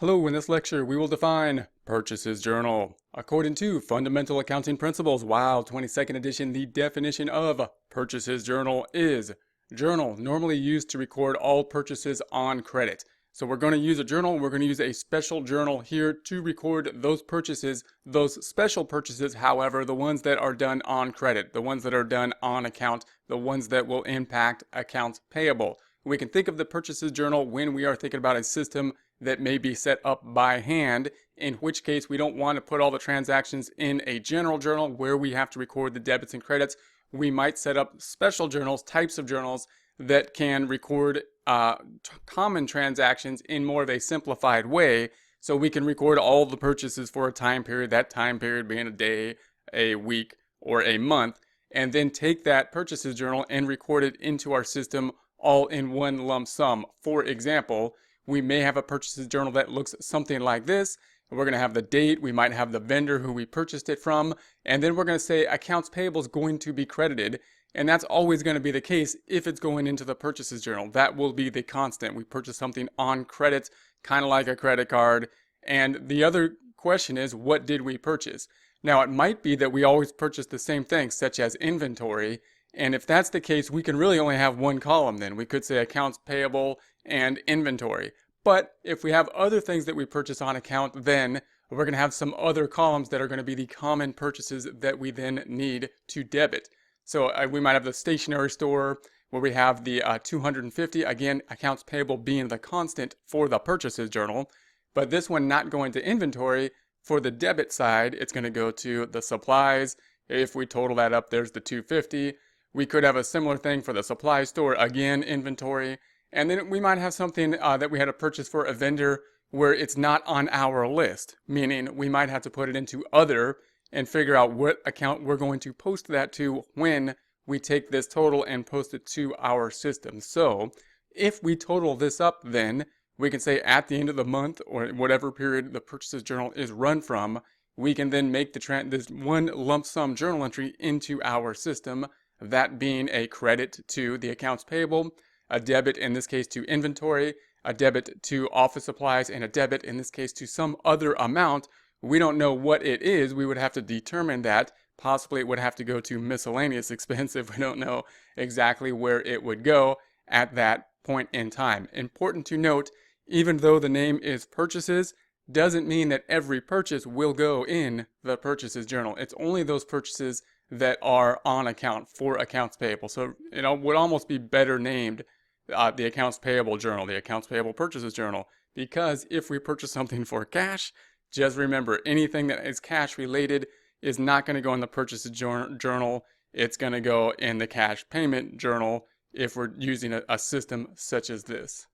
Hello, in this lecture we will define purchases journal. According to Fundamental Accounting Principles, wow, 22nd edition, the definition of purchases journal is journal normally used to record all purchases on credit. So we're going to use a journal, we're going to use a special journal here to record those purchases, those special purchases, however, the ones that are done on credit, the ones that are done on account, the ones that will impact accounts payable. We can think of the purchases journal when we are thinking about a system that may be set up by hand, in which case we don't want to put all the transactions in a general journal where we have to record the debits and credits. We might set up special journals, types of journals that can record common transactions in more of a simplified way, so we can record all the purchases for a time period, that time period being a day, a week, or a month, and then take that purchases journal and record it into our system all in one lump sum. For example, we may have a purchases journal that looks something like this. We're going to have the date, we might have the vendor who we purchased it from, and then we're going to say accounts payable is going to be credited, and that's always going to be the case if it's going into the purchases journal. That will be the constant. We purchase something on credit, kind of like a credit card, and the other question is, what did we purchase? Now, it might be that we always purchase the same things, such as inventory, and if that's the case, we can really only have one column then. We could say accounts payable and inventory. But if we have other things that we purchase on account, then we're going to have some other columns that are going to be the common purchases that we then need to debit. So we might have the stationery store where we have the 250, again, accounts payable being the constant for the purchases journal. But this one not going to inventory. For the debit side, it's going to go to the supplies. If we total that up, there's the 250. We could have a similar thing for the supply store, again, inventory. And then we might have something that we had to purchase for a vendor where it's not on our list, meaning we might have to put it into other and figure out what account we're going to post that to when we take this total and post it to our system. So if we total this up, then we can say at the end of the month or whatever period the purchases journal is run from, we can then make this one lump sum journal entry into our system, that being a credit to the accounts payable, a debit in this case to inventory, a debit to office supplies, and a debit in this case to some other amount. We don't know what it is. We would have to determine that. Possibly it would have to go to miscellaneous expense if we don't know exactly where it would go at that point in time. Important to note, even though the name is purchases, doesn't mean that every purchase will go in the purchases journal. It's only those purchases that are on account for accounts payable. So it would almost be better named the accounts payable journal, the accounts payable purchases journal, because if we purchase something for cash, just remember anything that is cash related is not going to go in the purchases journal. It's going to go in the cash payment journal if we're using a system such as this.